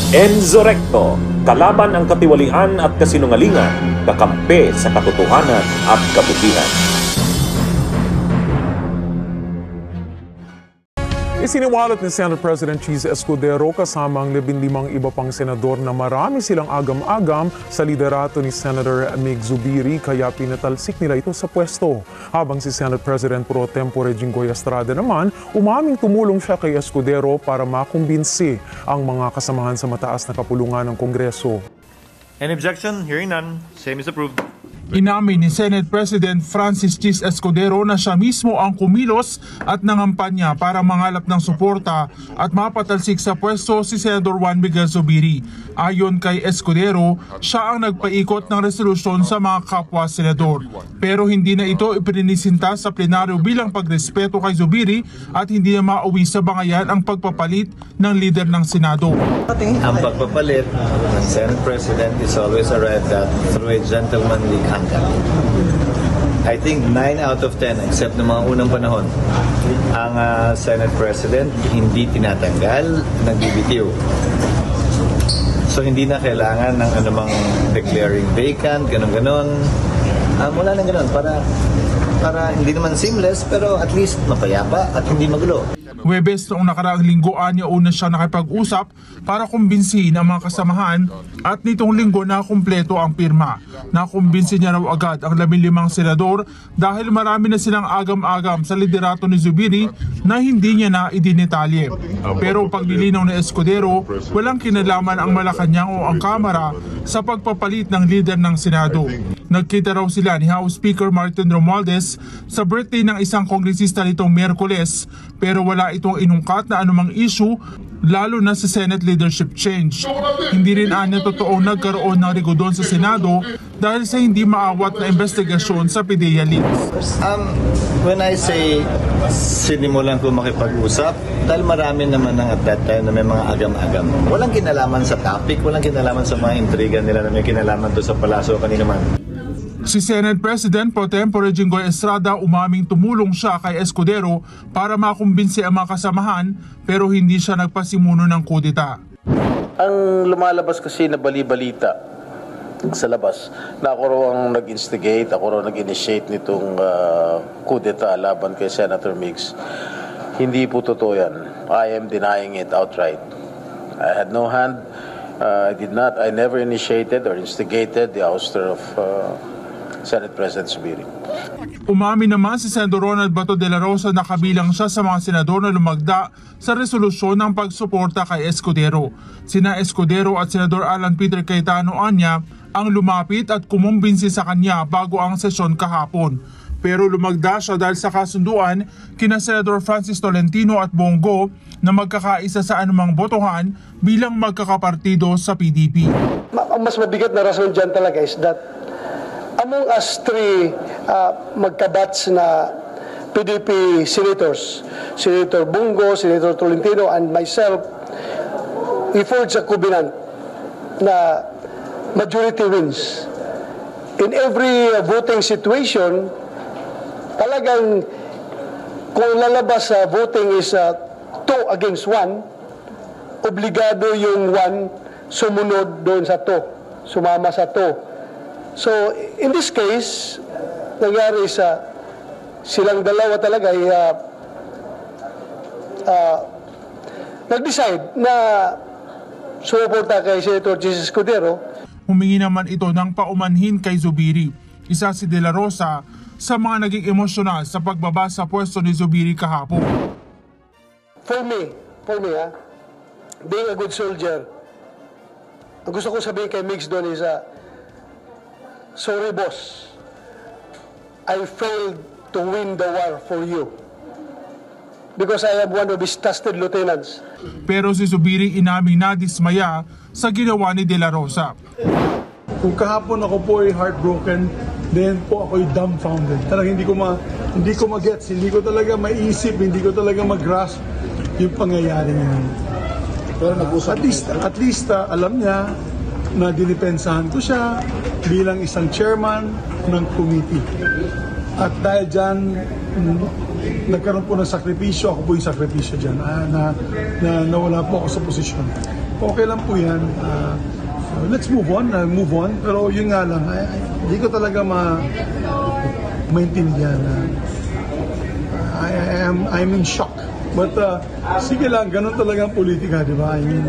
Enzo Recto, kalaban ang katiwalian at kasinungalingan, kakampi sa katotohanan at kabutihan. Isiniwalat ni Senate President Cheese Escudero kasama ang 15 iba pang senador na marami silang agam-agam sa liderato ni Senator Mig Zubiri kaya pinatalsik nila ito sa pwesto. Habang si Senate President Pro Tempore Jinggoy Estrada naman, umaming tumulong siya kay Escudero para makumbinsi ang mga kasamahan sa mataas na kapulungan ng Kongreso. Any objection? Hearing none. Same is approved. Inamin ni Senate President Francis Cheese Escudero na siya mismo ang kumilos at nangampanya para mangalap ng suporta at mapatalsik sa pwesto si Senador Juan Miguel Zubiri. Ayon kay Escudero, siya ang nagpaikot ng resolusyon sa mga kapwa senador. Pero hindi na ito ipininisinta sa plenaryo bilang pagrespeto kay Zubiri at hindi na mauwi sa bangayan ang pagpapalit ng leader ng Senado. Ang pagpapalit ng Senate President is always arrived at through a gentlemanly conduct. I think 9 out of 10, except ng mga unang panahon, ang Senate President hindi tinatanggal, nagbibitiw. So hindi na kailangan ng anumang declaring vacant, ganon-ganon. Wala nang ganon para hindi naman seamless pero at least mapayapa at hindi magulo. Huwebes noong nakaraang linggo niya una siya nakipag-usap para kumbinsihin ang mga kasamahan at nitong linggo na kumpleto ang pirma. Nakumbinsi niya raw agad ang 15 senador dahil marami na silang agam-agam sa liderato ni Zubiri na hindi niya na idinetalye. Pero paglilinaw ni Escudero, walang kinalaman ang Malacanang o ang Kamara sa pagpapalit ng leader ng Senado. Nagkita raw sila ni House Speaker Martin Romualdez sa birthday ng isang kongresista nitong Miyerkules pero wala itong inungkat na anumang issue lalo na sa Senate leadership change. Hindi rin anya totoong nagkaroon ng rigodon sa Senado dahil sa hindi maawat na investigasyon sa PDEA leaks. When I say sinimulan ko makipag-usap, dahil marami naman at that time na may mga agam-agam. Walang kinalaman sa topic, walang kinalaman sa mga intriga nila na may kinalaman to sa palasyo kanina man. Si Senate President Pro Tempore Jinggoy Estrada umaming tumulong siya kay Escudero para makumbinsi ang mga kasamahan pero hindi siya nagpasimuno ng kudeta. Ang lumalabas kasi na bali-balita sa labas na ako raw ang nag-instigate, ako raw nag-initiate nitong kudeta laban kay Senator Migs. Hindi po totoo yan. I am denying it outright. I had no hand. I never initiated or instigated the ouster of Senate President Zubiri. Umamin naman si Senador Ronald Bato de la Rosa na kabilang siya sa mga senador na lumagda sa resolusyon ng pagsuporta kay Escudero. Sina Escudero at Senador Alan Peter Cayetano anya ang lumapit at kumumbinsi sa kanya bago ang sesyon kahapon. Pero lumagda siya dahil sa kasunduan kina Senador Francis Tolentino at Bongo na magkakaisa sa anumang botohan bilang magkakapartido sa PDP. Ang mas mabigat na rason dyan talaga is that among us three magkabats na PDP senators, Senator Bongo, Senator Tolentino, and myself, we forged a covenant na majority wins. In every voting situation, talagang kung lalabas sa voting is 2 against 1, obligado yung 1 sumunod doon sa 2, sumama sa 2. So, in this case, nangyari silang dalawa talaga ay nag-decide na sumuporta kay Senator Jesus Escudero. Humingi naman ito ng paumanhin kay Zubiri. Isa si De La Rosa sa mga naging emosyonal sa pagbaba sa pwesto ni Zubiri kahapon. For me, being a good soldier, ang gusto ko sabihin kay Migs doon is sorry boss, I failed to win the war for you because I am one of his trusted lieutenants. Pero si Zubiri inaming nadismaya sa ginawa ni De La Rosa. Kung kahapon ako po ay heartbroken, then po ako ay dumbfounded. Talagang hindi ko mag-gets, hindi ko talaga maisip, hindi ko talaga mag-grasp yung pangyayari ngayon. Pero at least alam niya na dinipensahan ko siya bilang isang chairman ng committee. At dahil dyan, nagkaroon po ng sakripisyo, ako po yung sakripisyo dyan, na nawala po ako sa posisyon. okay lang po yan. Let's move on. Pero yun nga lang, hindi ko talaga maintindihan. I'm in shock. But sige lang, ganun talaga ang politika, di ba? I mean,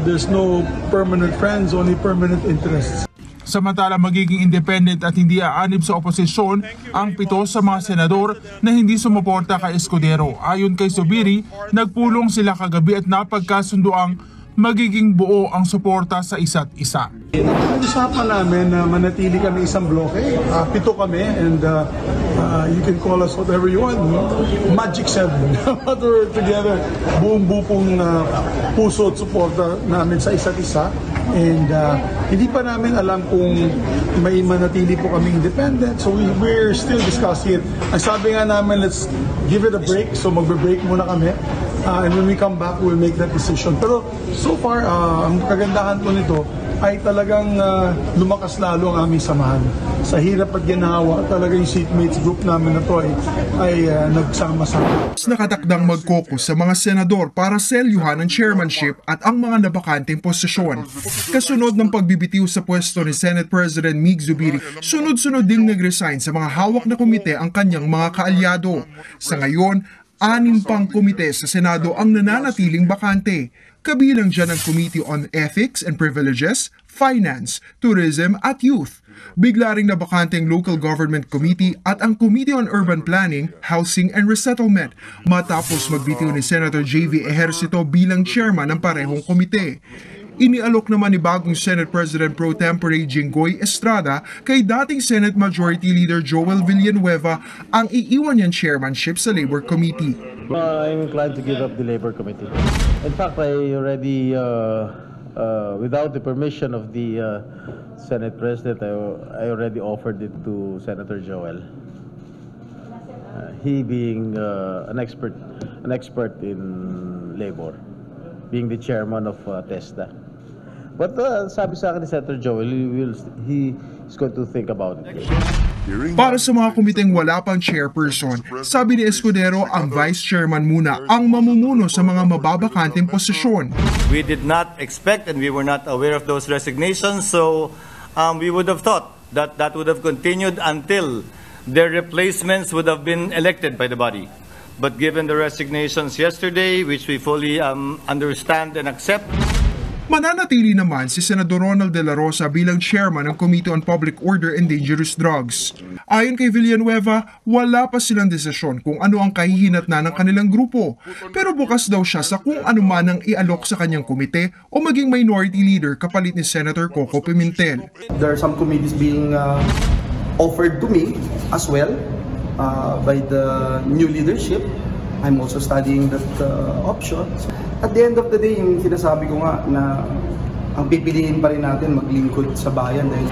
there's no permanent friends, only permanent interests. Samantala magiging independent at hindi aanib sa oposisyon ang 7 sa mga senador na hindi sumuporta kay Escudero. Ayon kay Zubiri, nagpulong sila kagabi at napagkasunduang magiging buo ang suporta sa isa't isa. Usapan namin na manatili kami isang bloke. 7 kami and you can call us whatever you want. Magic 7. But we're together. Buong-buo pong puso at suporta namin sa isa't isa. And hindi pa namin alam kung may manatili po kami independent. So we're still discussing it. Ang sabi nga namin, let's give it a break. So magbe-break muna kami. And when we come back, we'll make that decision. Pero so far, ang kagandahan po nito ay talagang lumakas lalo ang aming samahan. Sa hirap at ginawa, talaga yung seatmates group namin na to ay nagsama-sama. Nakatakdang mag-caucus sa mga senador para selyuhan ang chairmanship at ang mga nabakanteng posisyon. Kasunod ng pagbibitiw sa pwesto ni Senate President Mig Zubiri, sunod-sunod ding nag-resign sa mga hawak na komite ang kanyang mga kaalyado. Sa ngayon, 6 pang komite sa Senado ang nananatiling bakante. Kabilang dyan ang Committee on Ethics and Privileges, Finance, Tourism at Youth. Bigla ring nabakante ang Local Government Committee at ang Committee on Urban Planning, Housing and Resettlement matapos magbitiw ni Senator J.V. Ejercito bilang chairman ng parehong komite. Inialok naman ni bagong Senate President Pro Tempore Jinggoy Estrada kay dating Senate Majority Leader Joel Villanueva ang iiwan niyang chairmanship sa Labor Committee. I'm inclined to give up the Labor Committee. In fact, I already, without the permission of the Senate President, I already offered it to Senator Joel. He being an expert in labor, being the chairman of TESDA. But sabi sa akin ni Senator Joel, he's going to think about it. Para sa mga komiteng wala pang chairperson, sabi ni Escudero ang vice chairman muna ang mamumuno sa mga mababakanteng posisyon. We did not expect and we were not aware of those resignations, so we would have thought that that would have continued until their replacements would have been elected by the body. But given the resignations yesterday, which we fully understand and accept, mananatili naman si Senador Ronald De La Rosa bilang chairman ng Committee on Public Order and Dangerous Drugs. Ayon kay Villanueva, wala pa silang desisyon kung ano ang kahihinatnan ng kanilang grupo. Pero bukas daw siya sa kung ano man ang ialok sa kanyang komite o maging minority leader kapalit ni Senator Coco Pimentel. There are some committees being offered to me as well by the new leadership. I'm also studying that option. At the end of the day, yung sinasabi ko nga na ang pipiliin pa rin natin maglingkod sa bayan dahil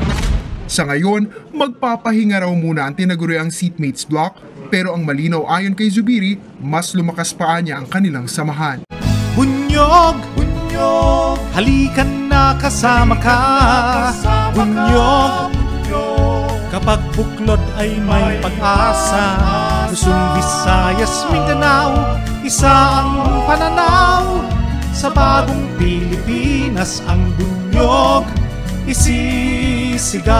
sa ngayon, magpapahinga raw muna ang tinaguriang seatmates block pero ang malinaw ayon kay Zubiri, mas lumakas pa niya ang kanilang samahan. Bunyog, bunyog, halikan na kasama ka. Bunyog, kapag buklod ay may pag-asa. Luzon, Visayas, Mindanao, isa ang pananaw. Sa bagong Pilipinas ang bunyog isisigaw.